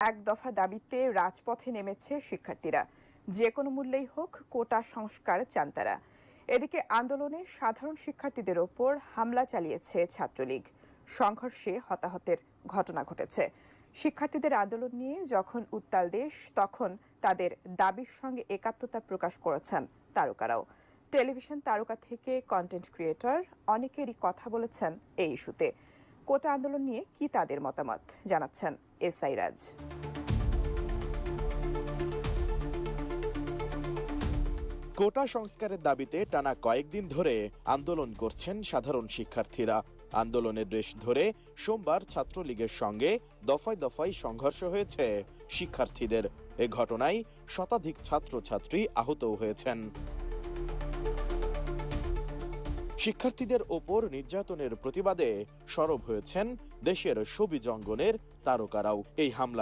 এক দফা দাবিতে রাজপথে নেমেছে শিক্ষার্থীরা। যে কোনো মূল্যেই হোক কোটা সংস্কার চান তারা। এদিকে আন্দোলনে সাধারণ শিক্ষার্থীদের ওপর হামলা চালিয়েছে ছাত্রলীগ। সংঘর্ষে হতাহতের ঘটনা ঘটেছে। শিক্ষার্থীদের আন্দোলন নিয়ে যখন উত্তাল দেশ, তখন তাদের দাবির সঙ্গে একাত্মতা প্রকাশ করেছেন তারকারাও। টেলিভিশন তারকা থেকে কন্টেন্ট ক্রিয়েটর অনেকেরই কথা বলেছেন এই ইস্যুতে। কোটা আন্দোলন নিয়ে কি তাদের মতামত জানাচ্ছেন এসআই রাজ। কোটা সংস্কারের দাবিতে টানা কয়েকদিন ধরে আন্দোলন করছেন সাধারণ শিক্ষার্থীরা। আন্দোলনের রেশ ধরে সোমবার ছাত্রলীগের সঙ্গে দফায় দফায় সংঘর্ষ হয়েছে শিক্ষার্থীদের। এ ঘটনায় শতাধিক ছাত্রছাত্রী আহতও হয়েছেন। শিক্ষার্থীদের ওপর নির্যাতনের প্রতিবাদে সরব হয়েছেন দেশের শোবিজ অঙ্গনের তারকারাও। এই হামলার